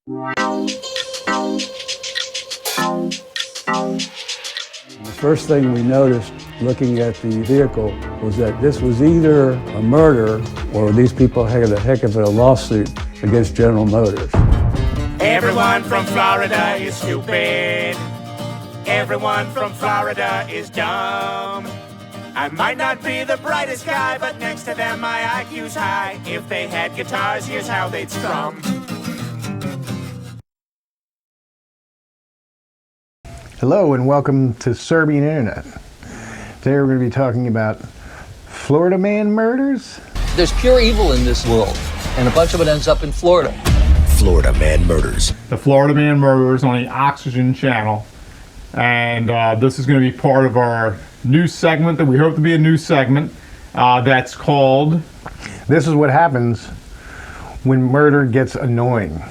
The first thing we noticed looking at the vehicle was that this was either a murder or these people had a heck of a lawsuit against General Motors. Everyone from Florida is stupid. Everyone from Florida is dumb. I might not be the brightest guy, but next to them my IQ's high. If they had guitars, here's how they'd strum. Hello and welcome to Serbian Internet. Today we're going to be talking about Florida man murders. There's pure evil in this world, and a bunch of it ends up in Florida. Florida Man Murders. The Florida Man Murders on the Oxygen channel. And this is going to be part of our new segment that we hope to be a new segment that's called... This is what happens when murder gets annoying.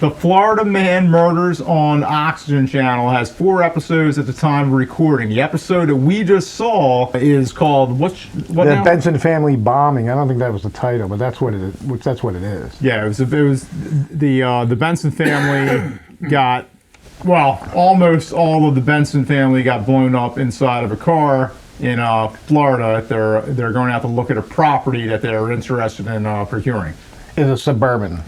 The Florida Man Murders on Oxygen channel has 4 episodes at the time of recording. The episode that we just saw is called what the now? Benson family bombing. I don't think that was the title, but that's what it is. That's what it is. Yeah, it was the Benson family got, well, almost all of the Benson family got blown up inside of a car in Florida. They're going out to look at a property that they're interested in procuring. It's a Suburban.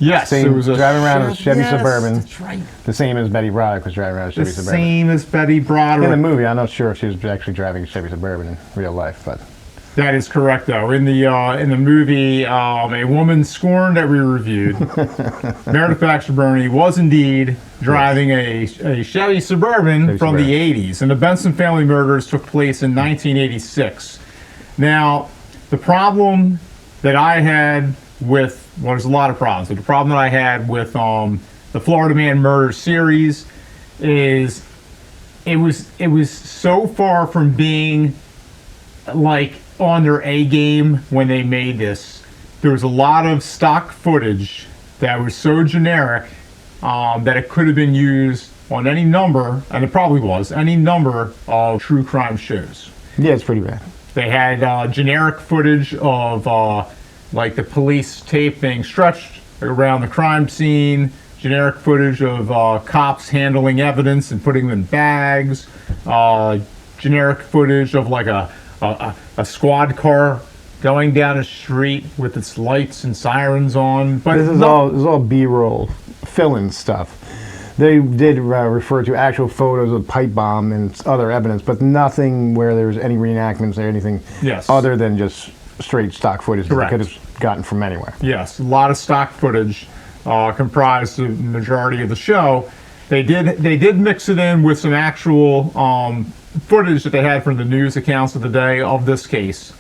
Yes, it was driving around in a Chevy yes, Suburban. That's right. The same as Betty Broderick was driving around a Chevy Suburban. The same as Betty Broderick. In the movie, I'm not sure if she was actually driving a Chevy Suburban in real life, but that is correct, though. In the movie, a woman scorned that we reviewed, Meredith Baxter Burney, was indeed driving a Chevy Suburban from the 80s, and the Benson family murders took place in 1986. Now, the problem that I had with, well, there's a lot of problems, but the problem that I had with the Florida Man Murder series is it was so far from being like on their A game when they made this. There was a lot of stock footage that was so generic that it could have been used on any number, and it probably was, any number of true crime shows. yeah, it's pretty bad. They had generic footage of like the police tape being stretched around the crime scene, generic footage of cops handling evidence and putting them in bags, generic footage of like a squad car going down a street with its lights and sirens on. But this is all B-roll, fill-in stuff. They did refer to actual photos of pipe bomb and other evidence, but nothing where there was any reenactments or anything other than just straight stock footage that they could have gotten from anywhere. Yes, a lot of stock footage comprised the majority of the show. They did mix it in with some actual footage that they had from the news accounts of the day of this case.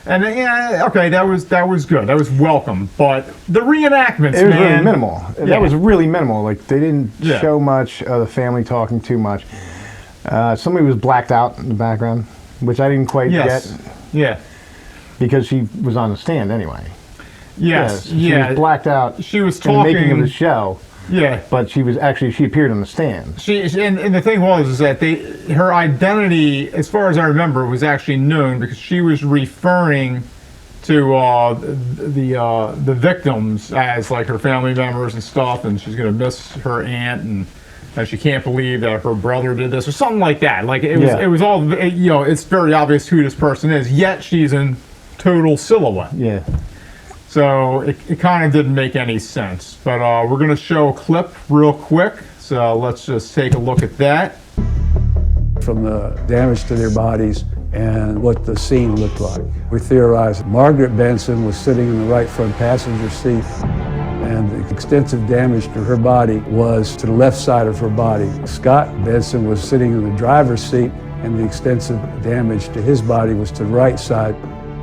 And yeah, okay, that was good. That was welcome. But the reenactments, it was really minimal. Yeah. That was really minimal. Like they didn't show much of the family talking too much. Somebody was blacked out in the background, which I didn't quite get. Yeah. Because she was on the stand anyway. Yes. She was blacked out. She was in the making of the show. Yeah. But she appeared on the stand. And the thing was is that her identity, as far as I remember, was actually known because she was referring to the victims as like her family members and stuff, and she's gonna miss her aunt and she can't believe that her brother did this or something like that. Like it was all it's very obvious who this person is. Yet she's in total silhouette. Yeah. So it kind of didn't make any sense. But we're going to show a clip real quick. So let's just take a look at that. From the damage to their bodies and what the scene looked like. We theorized Margaret Benson was sitting in the right front passenger seat, and the extensive damage to her body was to the left side of her body. Scott Benson was sitting in the driver's seat, and the extensive damage to his body was to the right side.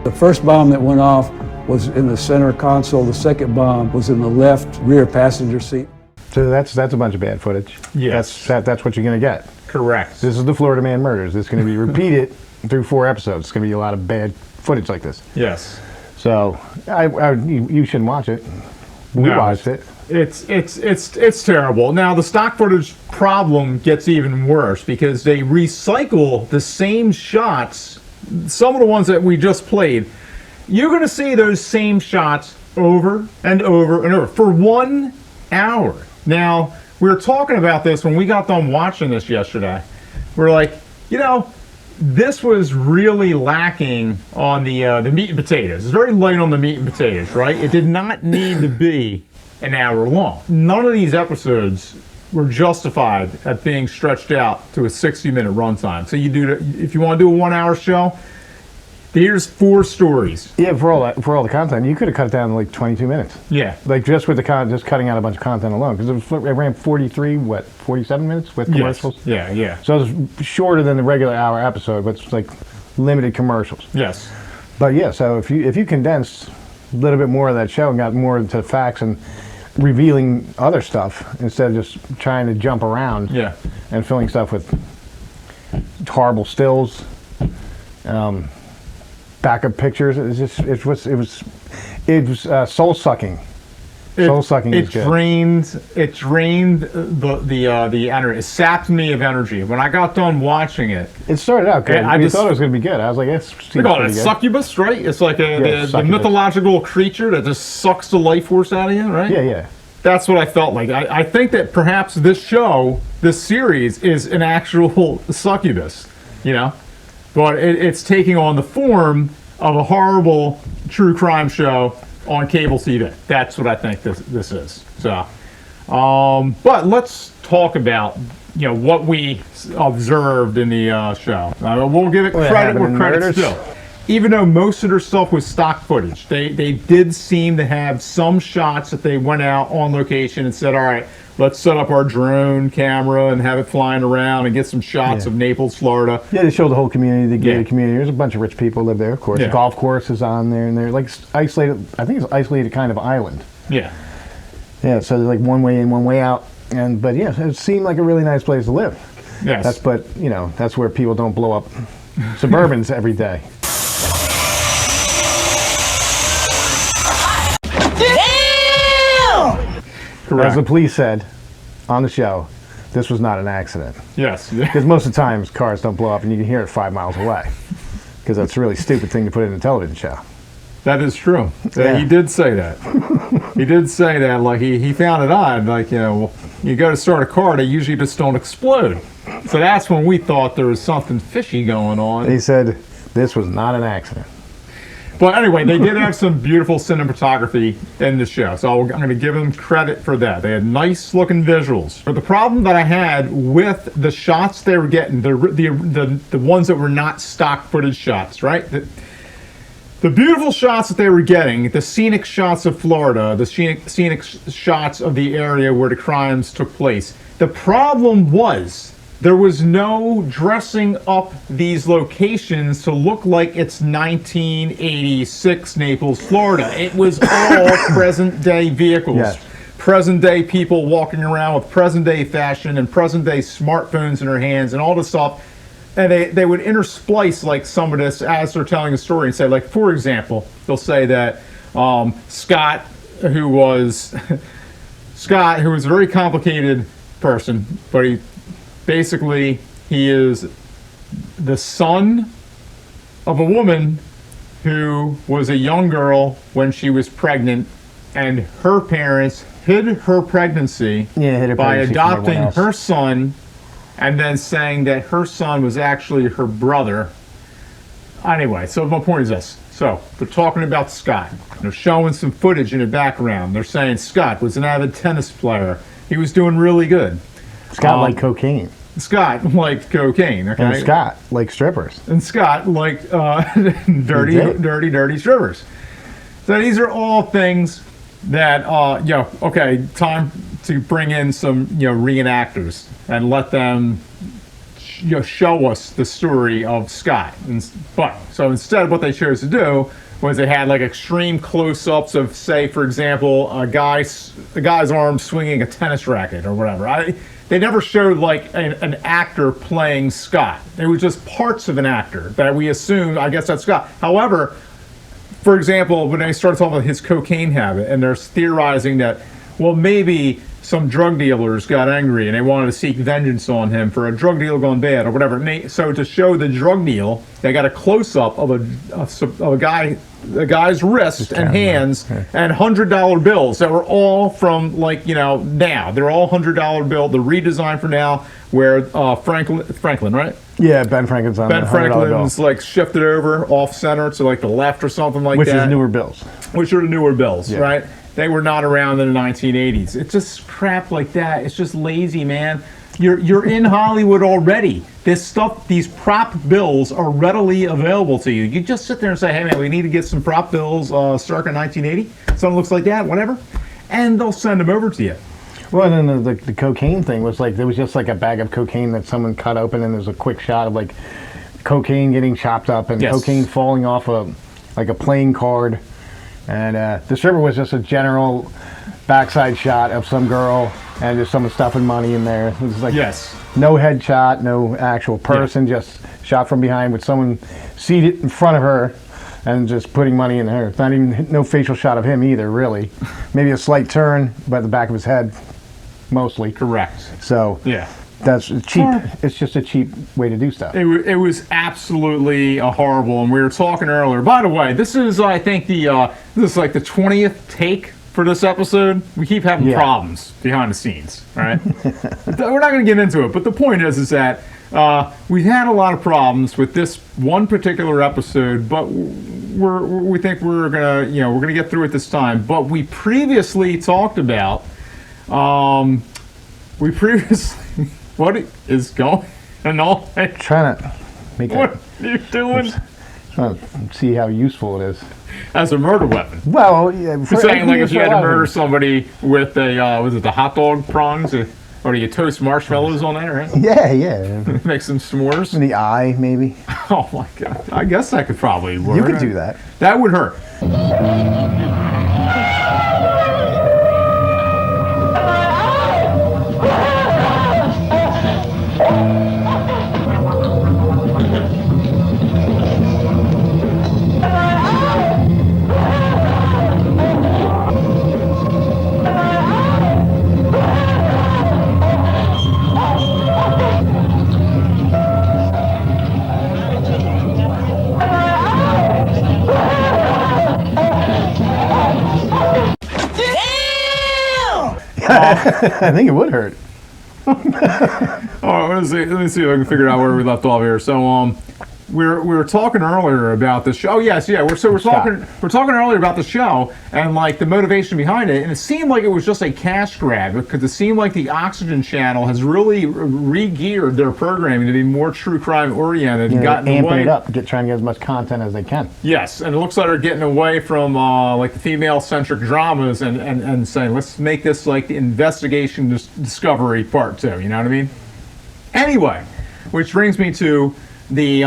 The first bomb that went off was in the center console. The second bomb was in the left rear passenger seat. So that's a bunch of bad footage. Yes. That's what you're going to get. Correct. This is the Florida Man Murders. This is going to be repeated through 4 episodes. It's going to be a lot of bad footage like this. Yes. So you shouldn't watch it. We watched it. It's terrible. Now the stock footage problem gets even worse because they recycle the same shots. Some of the ones that we just played, you're going to see those same shots over and over and over for 1 hour. Now, we were talking about this when we got done watching this yesterday. We're like, this was really lacking on the meat and potatoes. It's very light on the meat and potatoes, right? It did not need to be an hour long. None of these episodes were justified at being stretched out to a 60-minute runtime. So if you want to do a 1 hour show, here's 4 stories. Yeah, for all the content, you could have cut it down to like 22 minutes. Yeah. Like just with the just cutting out a bunch of content alone, because it ran 47 minutes with commercials. Yes. Yeah. So it's shorter than the regular hour episode, but it's like limited commercials. Yes. But yeah, so if you condensed a little bit more of that show and got more into the facts and revealing other stuff instead of just trying to jump around and filling stuff with horrible stills, backup pictures, it was soul sucking. Soul sucking is good. It drained the energy. It sapped me of energy. When I got done watching it, it started out good. I thought it was going to be good. I was like, they call it a succubus, right? It's like the mythological creature that just sucks the life force out of you, right? Yeah. That's what I felt like. I think that perhaps this series is an actual succubus, but it's taking on the form of a horrible true crime show on cable TV. That's what I think this is. So, but let's talk about what we observed in the show. We'll give it credit where credit's due. Even though most of their stuff was stock footage, they did seem to have some shots that they went out on location and said, all right, let's set up our drone camera and have it flying around and get some shots of Naples, Florida. Yeah, they showed the whole community, the gated community. There's a bunch of rich people live there, of course. The golf course is on there, and they're like isolated. I think it's an isolated kind of island. Yeah. Yeah, so there's like one way in, one way out. But yeah, it seemed like a really nice place to live. Yes. That's where people don't blow up Suburbans every day. Correct. As the police said on the show, this was not an accident. Yes. Because most of the times cars don't blow up and you can hear it 5 miles away. Because that's a really stupid thing to put in a television show. That is true. He did say that. He did say that. Like he found it odd. Like you go to start a car, they usually just don't explode. So that's when we thought there was something fishy going on. He said this was not an accident. But anyway, they did have some beautiful cinematography in the show, so I'm going to give them credit for that. They had nice looking visuals. But the problem that I had with the shots they were getting, the ones that were not stock footage shots, right? The beautiful shots that they were getting, the scenic shots of Florida, the scenic shots of the area where the crimes took place. The problem was there was no dressing up these locations to look like it's 1986 Naples, Florida. It was all present-day vehicles, present-day people walking around with present-day fashion and present-day smartphones in their hands and all this stuff. And they would intersplice like some of this as they're telling a story and say, like, for example, they'll say that Scott, who was a very complicated person, but he is the son of a woman who was a young girl when she was pregnant, and her parents hid her pregnancy by adopting her son and then saying that her son was actually her brother. Anyway, so my point is this. So they're talking about Scott. They're showing some footage in the background. They're saying Scott was an avid tennis player. He was doing really good. Scott liked cocaine. Scott liked cocaine, okay? And Scott liked strippers. And Scott liked dirty strippers. So these are all things that, time to bring in some, reenactors and let them, show us the story of Scott. So instead, what they chose to do was they had like extreme close-ups of, say, for example, a guy's arm swinging a tennis racket or whatever. They never showed like an actor playing Scott. It was just parts of an actor that we assumed, I guess that's Scott. However, for example, when they started talking about his cocaine habit, and they're theorizing that, well, maybe some drug dealers got angry and they wanted to seek vengeance on him for a drug deal gone bad or whatever. So to show the drug deal, they got a close-up of a guy's wrist and hands and $100 bills that were all from now. They're all $100 bill. The redesign for now, where Franklin, right? Yeah, Ben Franklin's on Ben the $100 Franklin's bill. shifted over off center to the left or something like Which that. is newer bills. Which are the newer bills, Yeah. right? They were not around in the 1980s. It's just crap like that. It's just lazy, man. You're in Hollywood already. This stuff, these prop bills are readily available to you. You just sit there and say, hey man, we need to get some prop bills circa 1980. Something looks like that, whatever. And they'll send them over to you. Well, and then the cocaine thing was there was just a bag of cocaine that someone cut open, and there's a quick shot of cocaine getting chopped up and cocaine falling off a playing card. And the stripper was just a general backside shot of some girl and just someone stuffing money in there. It was no headshot, no actual person, just shot from behind with someone seated in front of her and just putting money in her. Not even no facial shot of him either, really. Maybe a slight turn by the back of his head, mostly. Correct. So that's cheap. It's just a cheap way to do stuff. It was absolutely horrible, and we were talking earlier. By the way, this is I think the 20th take for this episode. We keep having problems behind the scenes, right? We're not going to get into it, but the point is that we've had a lot of problems with this one particular episode, but we think we're gonna get through it this time. But we previously talked about what is going on? Trying to make What are you doing? Trying to see how useful it is. As a murder weapon. Well, yeah. You're saying if you had to murder somebody with was it the hot dog prongs? Or do you toast marshmallows on that, right? Yeah. Make some s'mores? In the eye, maybe. Oh my God. I guess that could probably work. You could do that. That would hurt. I think it would hurt. Let me see if I can figure out where we left off here. So, we were talking earlier about the show. Oh yes, yeah. We're talking earlier about the show and the motivation behind it, and it seemed like it was just a cash grab because it seemed like the Oxygen Channel has really re-geared their programming to be more true crime oriented and gotten amping away. It up, trying to get as much content as they can. Yes, and it looks like they're getting away from the female-centric dramas and saying let's make this the investigation discovery part 2. You know what I mean? Anyway, which brings me to the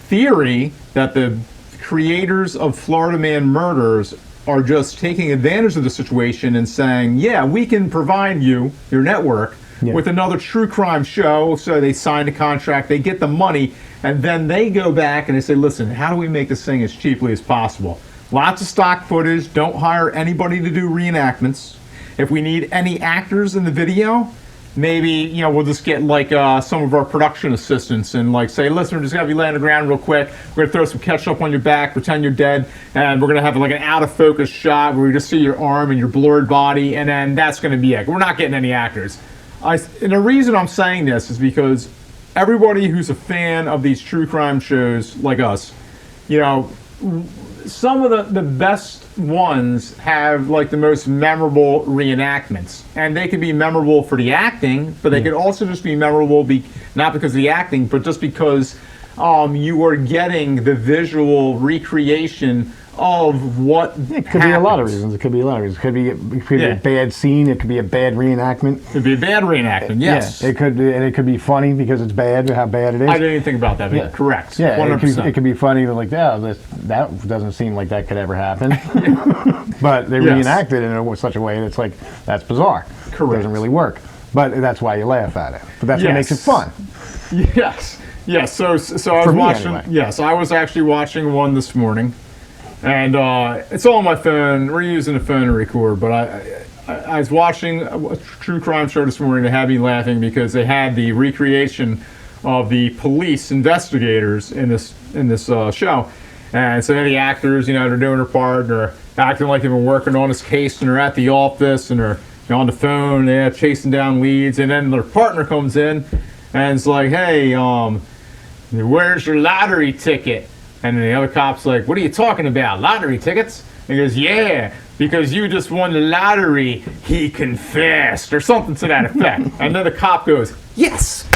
theory that the creators of Florida Man Murders are just taking advantage of the situation and saying, yeah, we can provide you, your network, with another true crime show. So they sign a contract, they get the money, and then they go back and they say, listen, how do we make this thing as cheaply as possible? Lots of stock footage, don't hire anybody to do reenactments. If we need any actors in the video, maybe we'll just get some of our production assistants and say, listen, we're just gonna be laying on the ground real quick. We're gonna throw some ketchup on your back, pretend you're dead, and we're gonna have an out of focus shot where we just see your arm and your blurred body, and then that's gonna be it. We're not getting any actors. And the reason I'm saying this is because everybody who's a fan of these true crime shows like us, some of the best ones have the most memorable reenactments, and they can be memorable for the acting, but they could also just be memorable not because of the acting, but just because you are getting the visual recreation of what it could be a lot of reasons. It could be a bad scene. It could be a bad reenactment. It could be a bad reenactment. Yes. Yeah, it could be funny because it's bad. How bad it is. I didn't even think about that. But correct. Yeah. 100%. It could be funny. That doesn't seem like that could ever happen. But they reenacted it in such a way that's that's bizarre. Correct. It doesn't really work. But that's why you laugh at it. But that's what makes it fun. Yes. Yes. So I was watching. Anyway. Yes, I was actually watching one this morning. And it's all on my phone. We're using the phone to record, but I was watching a true crime show this morning that had me laughing because they had the recreation of the police investigators in this show. And so the actors, they're doing their part, they're acting like they've been working on this case, and they're at the office, and they're on the phone, they're chasing down leads, and then their partner comes in, and it's like, hey, where's your lottery ticket? And then the other cop's like, what are you talking about, lottery tickets? And he goes, yeah, because you just won the lottery, he confessed, or something to that effect. And then the cop goes, yes!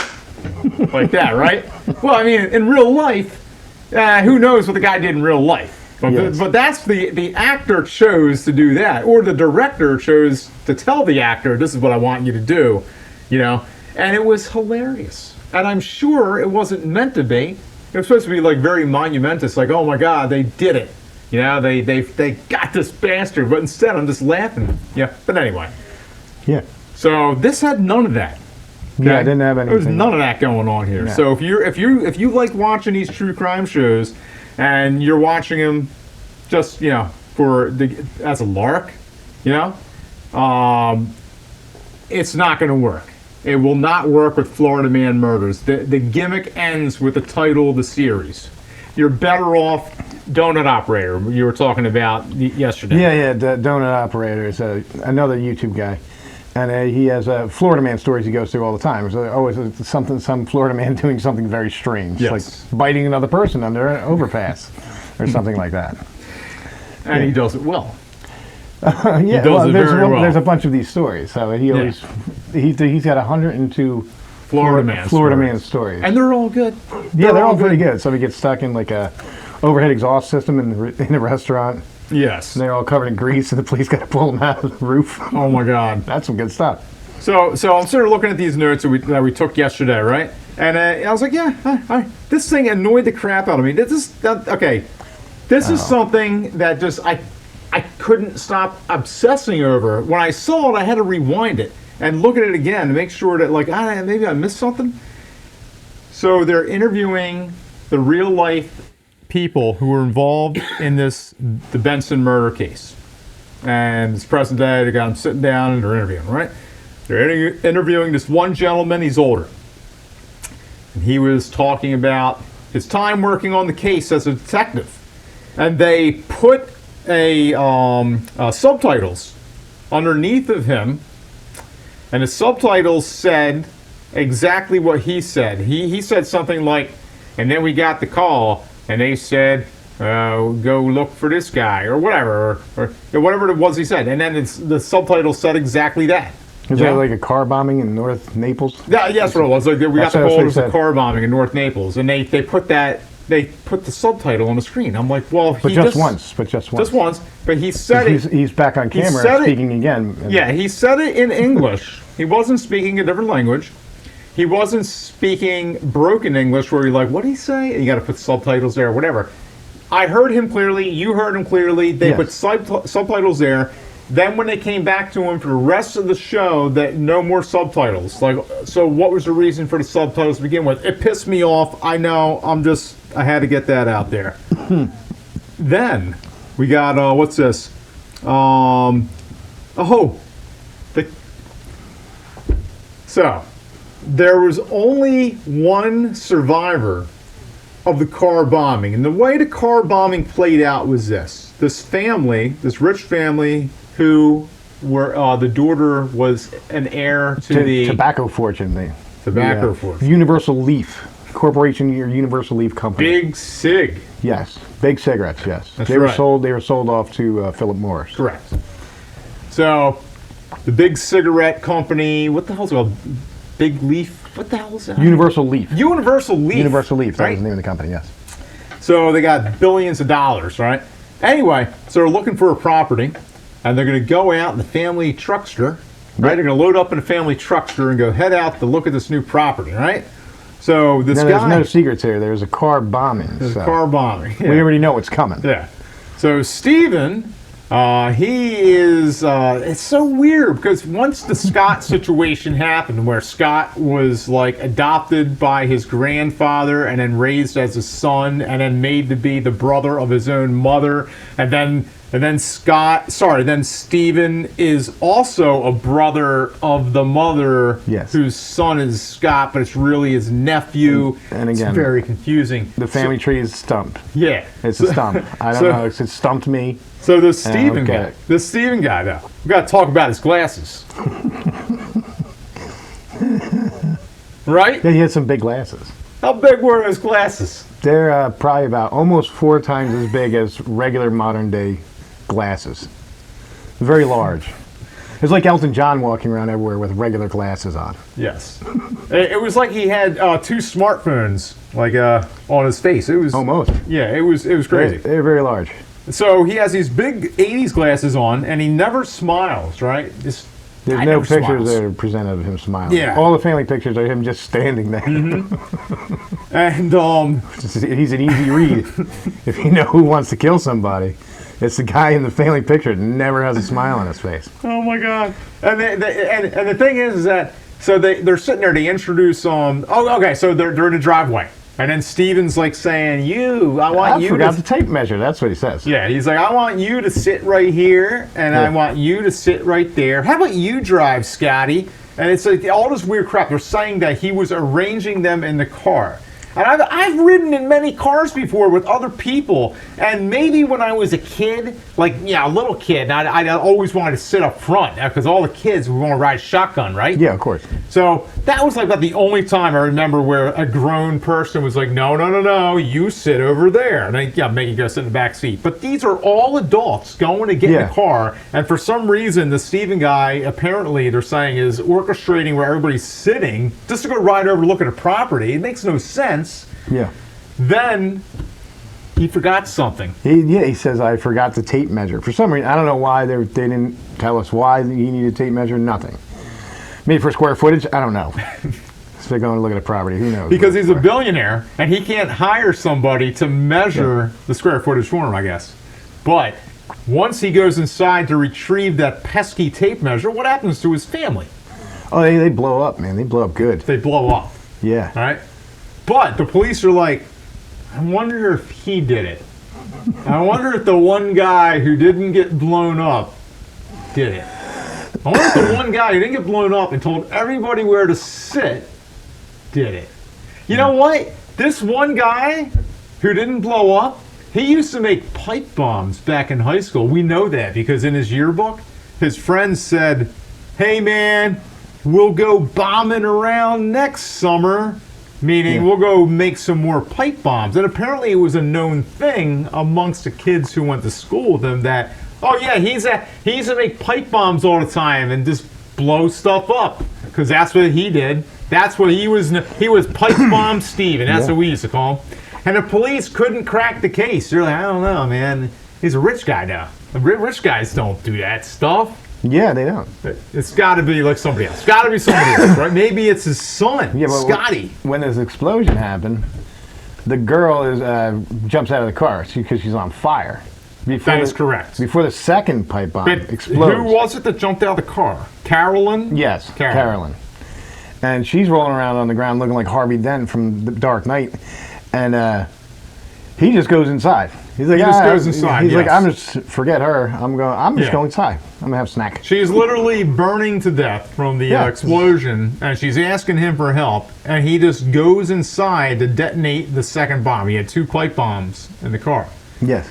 Like that, right? Well, I mean, in real life, who knows what the guy did in real life? But, Yes. but that's the actor chose to do that, or the director chose to tell the actor, this is what I want you to do, and it was hilarious. And I'm sure it wasn't meant to be. It was supposed to be like very monumentous, like, oh my God, they did it. They got this bastard, but instead I'm just laughing. Yeah, but anyway. Yeah. So this had none of that. Yeah, I didn't have anything. There's none of that going on here. No. So if you like watching these true crime shows, and you're watching them just as a lark, it's not going to work. It will not work with Florida Man Murders. The gimmick ends with the title of the series. You're better off Donut Operator. You were talking about yesterday. Yeah, the Donut Operator is another YouTube guy. And he has Florida Man stories he goes through all the time. There's always some Florida man doing something very strange, Yes. like biting another person under an overpass or something like that. And he does it well. Yeah, does it very well. There's a bunch of these stories. So he's got 102 Florida Man stories. And they're all good. They're all pretty good. Somebody gets stuck in like a overhead exhaust system in a restaurant. Yes. And they're all covered in grease, and the police got to pull them out of the roof. Oh my God. That's some good stuff. So I'm sort of looking at these notes that we took yesterday, right? And I was like, this thing annoyed the crap out of me. This is something that just I couldn't stop obsessing over. When I saw it, I had to rewind it and look at it again to make sure that maybe I missed something. So they're interviewing the real life people who were involved in the Benson murder case. And it's present day, they got them sitting down and they're interviewing, right? They're interviewing this one gentleman, he's older. And he was talking about his time working on the case as a detective. And they put subtitles underneath of him, and the subtitles said exactly what he said. He said something like, and then we got the call, and they said, go look for this guy, or whatever, or whatever it was he said. And then the subtitle said exactly that. Is that like a car bombing in North Naples? Yeah, yes, what it was. Like, we got the That's call, what it was he a said. car bombing in North Naples, and they put the subtitle on the screen. I'm like, well, But just once. Just once. But he said it. He's back on camera said it- speaking again. Yeah, he said it in English. He wasn't speaking a different language. He wasn't speaking broken English where you're like, what did he say? And you got to put subtitles there, whatever. I heard him clearly. You heard him clearly. They put subtitles there. Then when they came back to him for the rest of the show, that no more subtitles. Like, so what was the reason for the subtitles to begin with? It pissed me off. I know. I had to get that out there. Then we got what's this? So there was only one survivor of the car bombing, and the way the car bombing played out was this: this rich family, who were the daughter was an heir to the tobacco fortune. Tobacco fortune. Universal Leaf Corporation, your Universal Leaf Company. Big Sig. Yes, big cigarettes. Yes, That's they were right. sold. They were sold off to Philip Morris. Correct. So the big cigarette company. What the hell's it called? Big Leaf. What the hell is that? Universal Leaf. Universal Leaf. Universal Leaf. That Right? was the name of the company. Yes. So they got billions of dollars, right? Anyway, so they're looking for a property, and they're going to go out in the family truckster, right? They're going to load up in a family truckster and go head out to look at this new property, right? So this There's guy, no secrets here. There's a car bombing. there's so a car bombing. We already know what's coming. Yeah. So Steven, he is, it's so weird because once the Scott situation happened where Scott was like adopted by his grandfather and then raised as a son and then made to be the brother of his own mother, and then And then then Stephen is also a brother of the mother, Yes. whose son is Scott, but it's really his nephew. And again, it's very confusing. The family tree is stumped. Yeah. It's a stump. I don't know. It stumped me. So the Stephen okay. guy. The Stephen guy, though. We got to talk about his glasses. Right? Yeah, he had some big glasses. How big were his glasses? They're probably about almost 4 times as big as regular modern day glasses. Very large. It's like Elton John walking around everywhere with regular glasses on. Yes. It was like he had 2 smartphones like on his face. It was Almost. Yeah, it was crazy. They're very large. So he has these big 80s glasses on, and he never smiles, right? There's no pictures that are presented of him smiling. Yeah. All the family pictures are him just standing there. And He's an easy read. If you know who wants to kill somebody, it's the guy in the family picture that never has a smile on his face. oh my God! And the thing is that they're sitting there. They introduce so they're in the driveway, and then Steven's like saying, I forgot the tape measure. That's what he says. Yeah, he's like, I want you to sit right here, and I want you to sit right there. How about you drive, Scotty? And it's like all this weird crap. They're saying that he was arranging them in the car. And I've ridden in many cars before with other people, and maybe when I was a kid, a little kid, I always wanted to sit up front because all the kids would want to ride shotgun, right? Yeah, of course. So that was like about the only time I remember where a grown person was like, no, you sit over there, and make you go sit in the back seat. But these are all adults going to get in the car, and for some reason, the Stephen guy, apparently they're saying, is orchestrating where everybody's sitting just to go ride over to look at a property. It makes no sense. Yeah. Then he forgot something. He says, I forgot the tape measure. For some reason, I don't know why they didn't tell us why he needed a tape measure. Nothing. Maybe for square footage? I don't know. So they're going to look at a property. Who knows? Because he's a billionaire, and he can't hire somebody to measure the square footage for him, I guess. But once he goes inside to retrieve that pesky tape measure, what happens to his family? Oh, they blow up, man. They blow up good. They blow up. Yeah. All right? But the police are like, I wonder if he did it. I wonder if the one guy who didn't get blown up did it. I wonder if the one guy who didn't get blown up and told everybody where to sit did it. You know what? This one guy who didn't blow up, he used to make pipe bombs back in high school. We know that because in his yearbook, his friends said, hey man, we'll go bombing around next summer. Meaning, we'll go make some more pipe bombs. And apparently it was a known thing amongst the kids who went to school with him that, he used to make pipe bombs all the time and just blow stuff up. Because that's what he did. That's what he was Pipe Bomb Steve, and that's what we used to call him. And the police couldn't crack the case. They're like, I don't know, man. He's a rich guy now. Rich guys don't do that stuff. Yeah, they don't. It's got to be like somebody else. It's got to be somebody else, right? Maybe it's his son, Scotty. When this explosion happened, the girl jumps out of the car because she's on fire. That is correct. Before the second pipe bomb explodes. Who was it that jumped out of the car? Carolyn? Yes, Carolyn. And she's rolling around on the ground looking like Harvey Dent from The Dark Knight. And he just goes inside. He's like, goes inside. He's like, forget her. I'm just going inside. I'm gonna have a snack. She's literally burning to death from the explosion, and she's asking him for help. And he just goes inside to detonate the second bomb. He had 2 pipe bombs in the car. Yes.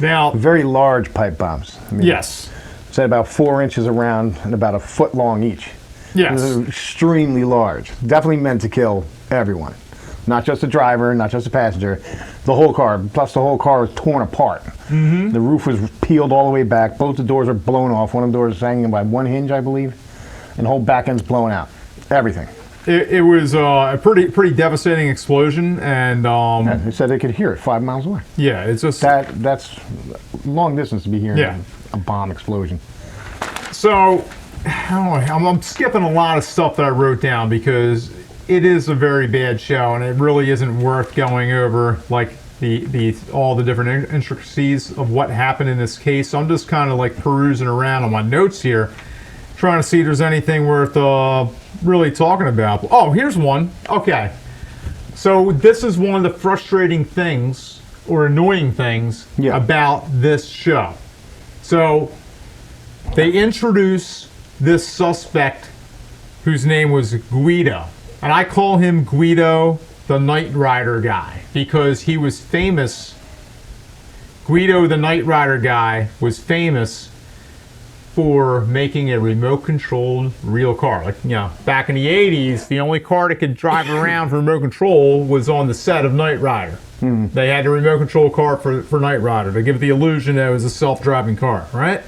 Now, very large pipe bombs. Yes. Said about 4 inches around and about a foot long each. Yes. Extremely large. Definitely meant to kill everyone. Not just the driver, not just the passenger, the whole car. Plus the whole car was torn apart. Mm-hmm. The roof was peeled all the way back. Both the doors are blown off. One of the doors is hanging by one hinge, I believe. And the whole back end's blown out. Everything. It was a pretty devastating explosion, and they said they could hear it 5 miles away. Yeah, it's just that's long distance to be hearing a bomb explosion. So I'm skipping a lot of stuff that I wrote down because it is a very bad show, and it really isn't worth going over like all the different intricacies of what happened in this case. So I'm just kind of like perusing around on my notes here, trying to see if there's anything worth really talking about. Oh, here's one. Okay. So this is one of the frustrating things or annoying things Yeah. about this show. So they introduce this suspect whose name was Guido. And I call him Guido the Knight Rider guy because he was famous. Guido the Knight Rider guy was famous for making a remote-controlled real car. Like, you know, back in the 80s, the only car that could drive around for remote control was on the set of Knight Rider. They had a remote control car for Knight Rider to give the illusion that it was a self-driving car, right?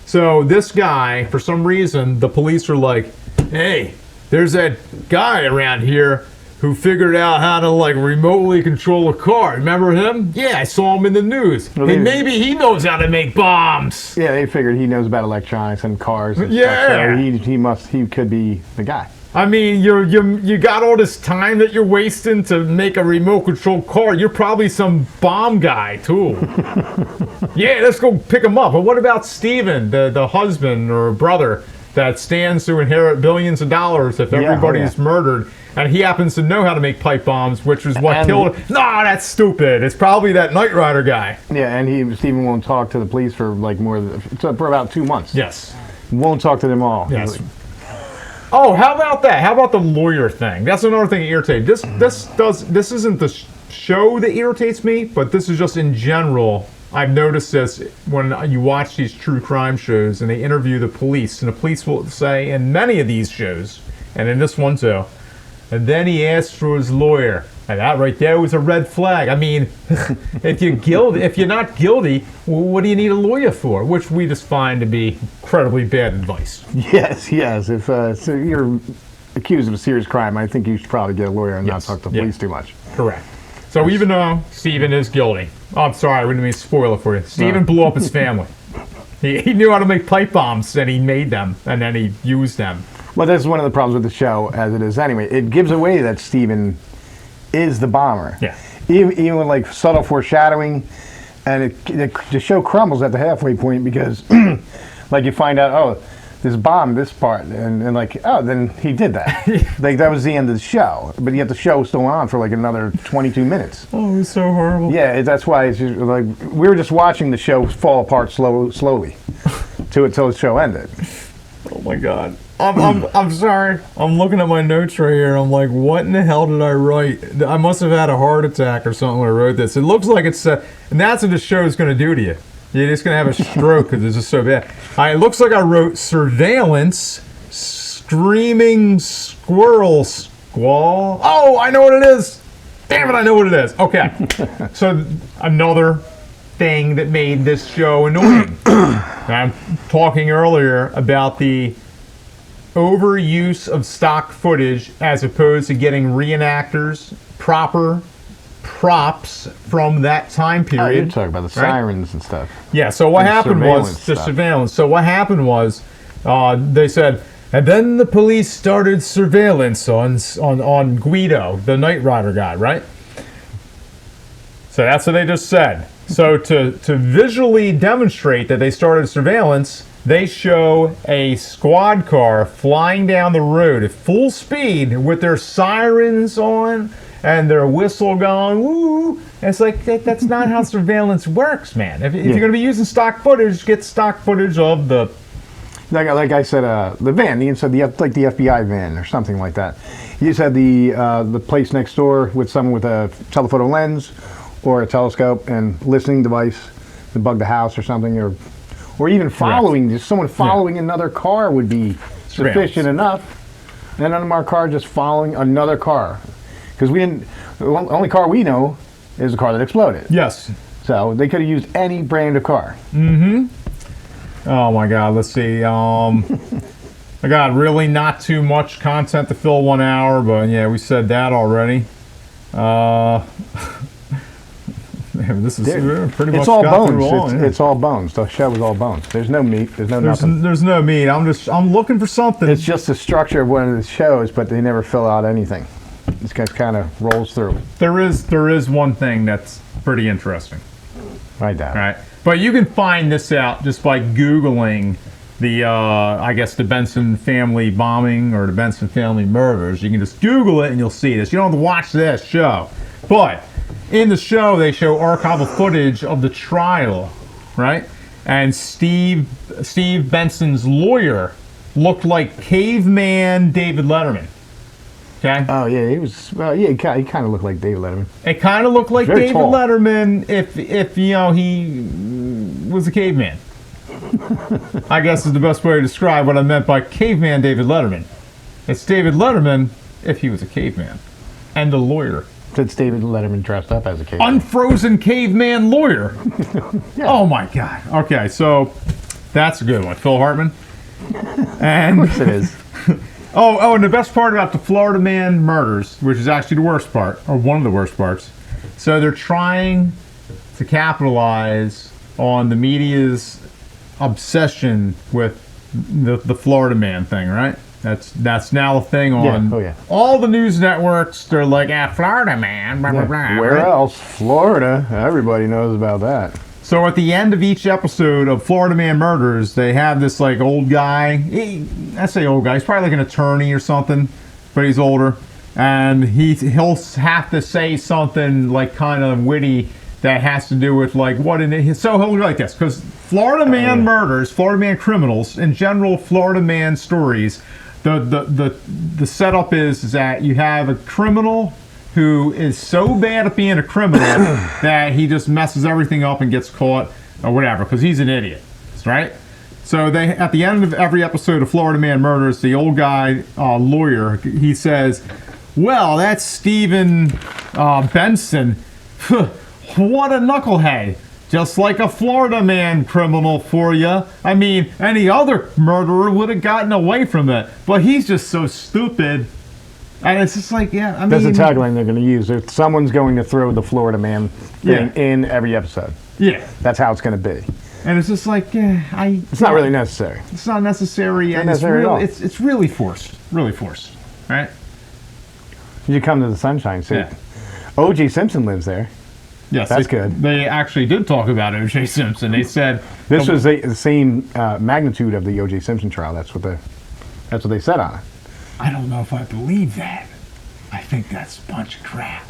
So this guy, for some reason, the police were like, hey, there's that guy around here who figured out how to like remotely control a car. Remember him? Yeah, I saw him in the news. Well, and maybe he knows how to make bombs. Yeah, they figured he knows about electronics and cars and Yeah. stuff, so he could be the guy. I mean, you got all this time that you're wasting to make a remote control car. You're probably some bomb guy too. Yeah, let's go pick him up. But what about Steven, the husband or brother that stands to inherit billions of dollars if everybody's murdered? And he happens to know how to make pipe bombs, which is what killed him. No, that's stupid. It's probably that Knight Rider guy. Yeah, and Steven won't talk to the police for like for about 2 months. Yes. Won't talk to them all. Yes. Oh, how about that? How about the lawyer thing? That's another thing that irritates. This isn't the show that irritates me, but this is just in general. I've noticed this when you watch these true crime shows and they interview the police, and the police will say in many of these shows, and in this one too, and then he asked for his lawyer. And that right there was a red flag. I mean, if you're not guilty, well, what do you need a lawyer for? Which we just find to be incredibly bad advice. Yes. If so you're accused of a serious crime, I think you should probably get a lawyer and not talk to the police too much. Correct. So even though Steven is guilty, I'm sorry, I wouldn't mean to spoil it for you. Steven blew up his family. He knew how to make pipe bombs, and he made them, and then he used them. Well, that's one of the problems with the show, as it is anyway. It gives away that Steven is the bomber. Yeah. Even with like subtle foreshadowing, and the show crumbles at the halfway point because, like, you find out, oh, this bomb, this part, and like, oh, then he did that. Like, that was the end of the show. But yet the show was still on for like another 22 minutes. Oh, it was so horrible. Yeah, that's why it's just like we were just watching the show fall apart slowly until the show ended. Oh my God. I'm sorry. I'm looking at my notes right here. I'm like, what in the hell did I write? I must have had a heart attack or something when I wrote this. It looks like it's, and that's what the show is going to do to you. You're just going to have a stroke because it's just so bad. It looks like I wrote surveillance, screaming squirrel squall. Oh, I know what it is. Damn it, I know what it is. Okay. So another thing that made this show annoying. I'm talking earlier about the overuse of stock footage as opposed to getting reenactors proper props from that time period. You're talking about the sirens and stuff. Yeah, so what happened was the surveillance. So what happened was they said, and then the police started surveillance on Guido, the Knight Rider guy, right? So that's what they just said. So to visually demonstrate that they started surveillance, they show a squad car flying down the road at full speed with their sirens on and their whistle going, woo. And it's like, that's not how surveillance works, man. If you're going to be using stock footage, get stock footage of the... Like I said, the van, you said the FBI van or something like that. You said the place next door with someone with a telephoto lens or a telescope and listening device to bug the house or something, or even following, just someone following another car would be sufficient enough. And none of our car just following another car. Because the only car we know is the car that exploded. Yes. So they could have used any brand of car. Mm-hmm. Oh my God, let's see. I got really not too much content to fill 1 hour, but yeah, we said that already. This is pretty much it's all bones. It's all bones. The show is all bones. There's no meat. There's nothing. There's no meat. I'm looking for something. It's just the structure of one of the shows, but they never fill out anything. This guy kind of rolls through. There is one thing that's pretty interesting. I doubt. Right, but you can find this out just by Googling the I guess the Benson family bombing or the Benson family murders. You can just Google it and you'll see this. You don't have to watch this show, but in the show, they show archival footage of the trial, right? And Steve Benson's lawyer looked like caveman David Letterman. Okay. Oh yeah, he was. Well, yeah, he kind of looked like David Letterman. It kind of looked like Very David tall. Letterman if he was a caveman. I guess is the best way to describe what I meant by caveman David Letterman. It's David Letterman if he was a caveman, and the lawyer. It's David Letterman dressed up as a caveman. Unfrozen caveman lawyer. Yeah. Oh my God. Okay, so that's a good one, Phil Hartman. And Of course it is. Oh, and the best part about the Florida Man murders, which is actually the worst part, or one of the worst parts. So they're trying to capitalize on the media's obsession with the Florida Man thing, right? That's now a thing on all the news networks. They're like, Florida Man, blah, blah, blah. Where else? Florida. Everybody knows about that. So at the end of each episode of Florida Man Murders, they have this like old guy. I say old guy. He's probably like an attorney or something, but he's older, and he'll have to say something like kind of witty that has to do with like what in it. So he'll be like this because Florida Man murders, Florida Man criminals, in general, Florida Man stories. The setup is that you have a criminal who is so bad at being a criminal that he just messes everything up and gets caught or whatever because he's an idiot, right? So they at the end of every episode of Florida Man Murders, the old guy lawyer, he says, "Well, that's Stephen Benson. What a knucklehead. Just like a Florida Man criminal for you. I mean, any other murderer would have gotten away from it, but he's just so stupid." And it's just like, yeah, I mean... That's the tagline they're going to use. Someone's going to throw the Florida Man thing in every episode. Yeah. That's how it's going to be. And it's just like, It's not really necessary. It's not necessary, and it's really forced. Really forced, right? You come to the Sunshine State. Yeah. O.J. Simpson lives there. Yes, that's good. They actually did talk about O.J. Simpson. They said this was the same magnitude of the O.J. Simpson trial. That's what they said on it. I don't know if I believe that. I think that's a bunch of crap.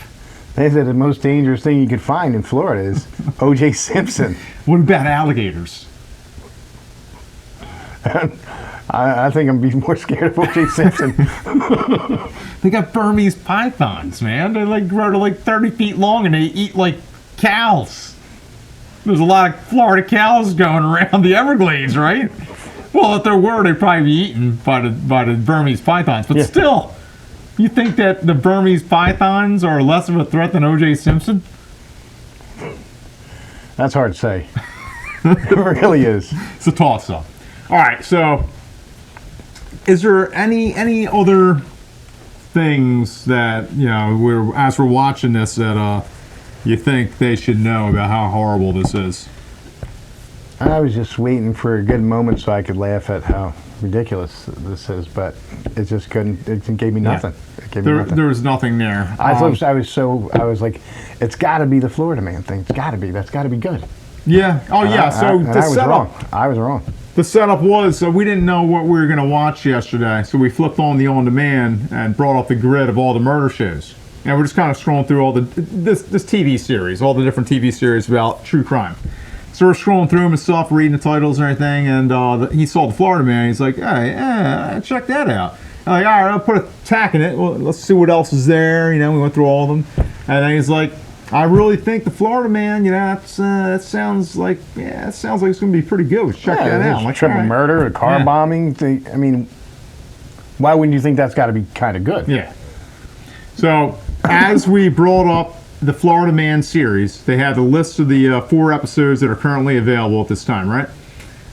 They said the most dangerous thing you could find in Florida is O.J. Simpson. What about alligators? I think I'm more scared of O.J. Simpson. They got Burmese pythons, man. They like grow to like 30 feet long and they eat like cows. There's a lot of Florida cows going around the Everglades, right? Well, if there were, they'd probably be eaten by the Burmese pythons. But still, you think that the Burmese pythons are less of a threat than O.J. Simpson? That's hard to say. It really is. It's a toss-up. All right, so is there any other things that, as we're watching this that you think they should know about how horrible this is? I was just waiting for a good moment so I could laugh at how ridiculous this is, but it just couldn't. It gave me nothing. Yeah. It gave me nothing. There was nothing there. I was like, it's got to be the Florida Man thing. It's got to be. That's got to be good. Yeah. Oh, yeah. So the setup. I was wrong. The setup was, so we didn't know what we were going to watch yesterday, so we flipped on the on-demand and brought up the grid of all the murder shows. And we're just kind of scrolling through all this TV series, all the different TV series about true crime. So we're scrolling through them and stuff, reading the titles and everything, and he saw the Florida Man. He's like, hey, check that out. I'm like, all right, I'll put a tack in it. Well, let's see what else is there. We went through all of them. And then he's like, I really think the Florida Man, that sounds like it's going to be pretty good. Let's check that out. Like, triple murder, a car bombing. I mean, why wouldn't you think that's got to be kind of good? Yeah. So as we brought up the Florida Man series, they had the list of the 4 episodes that are currently available at this time, right?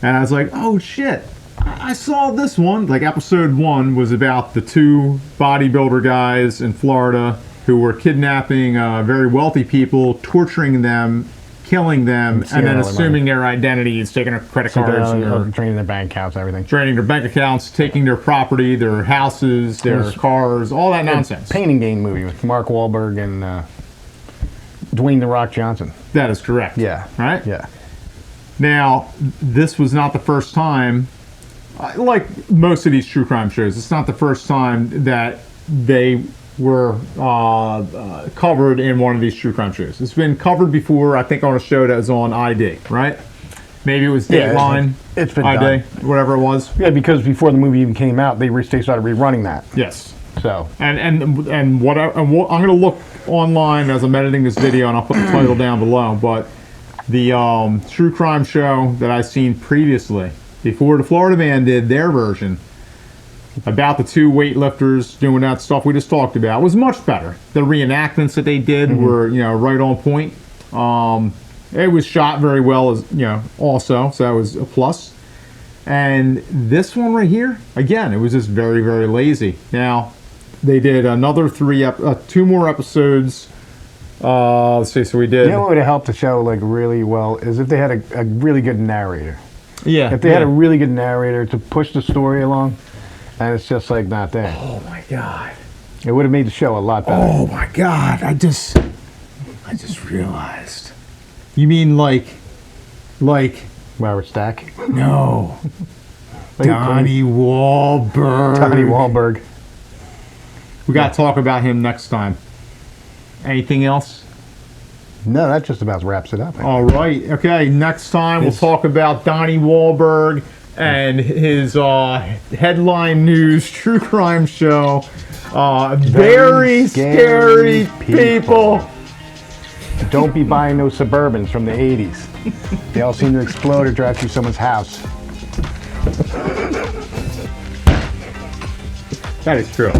And I was like, oh shit, I saw this one. Like episode 1 was about the 2 bodybuilder guys in Florida who were kidnapping very wealthy people, torturing them, killing them, and then assuming their identities, taking their credit cards, draining their bank accounts, everything. Draining their bank accounts, taking their property, their houses, their cars, all that nonsense. Pain and Gain movie with Mark Wahlberg and Dwayne "The Rock" Johnson. That is correct. Yeah. Right? Yeah. Now, this was not the first time, like most of these true crime shows, it's not the first time that they were covered in one of these true crime shows. It's been covered before, I think, on a show that was on ID, right? Maybe it was Dateline, it's been ID, done. whatever it was. Yeah, because before the movie even came out, they started rerunning that. Yes. So. And what I'm going to look online as I'm editing this video, and I'll put the title down below. But the true crime show that I've seen previously, before the Florida Man did their version, about the two weightlifters doing that stuff we just talked about, was much better. The reenactments that they did were, right on point. It was shot very well, as also, so that was a plus. And this one right here, again, it was just very, very lazy. Now, they did another two more episodes. Let's see, so we did. You know what would have helped the show like really well is if they had a really good narrator. Yeah. If they had a really good narrator to push the story along, and it's just like not there. Oh my God. It would have made the show a lot better. Oh my God. I just realized. You mean like Robert Stack? No. Donnie Wahlberg. Donnie Wahlberg. We got to talk about him next time. Anything else? No, that just about wraps it up. All right. Okay. Next time we'll talk about Donnie Wahlberg and his headline news true crime show. Very scary people. Don't be buying those Suburbans from the 80s. They all seem to explode or drive through someone's house. That is true.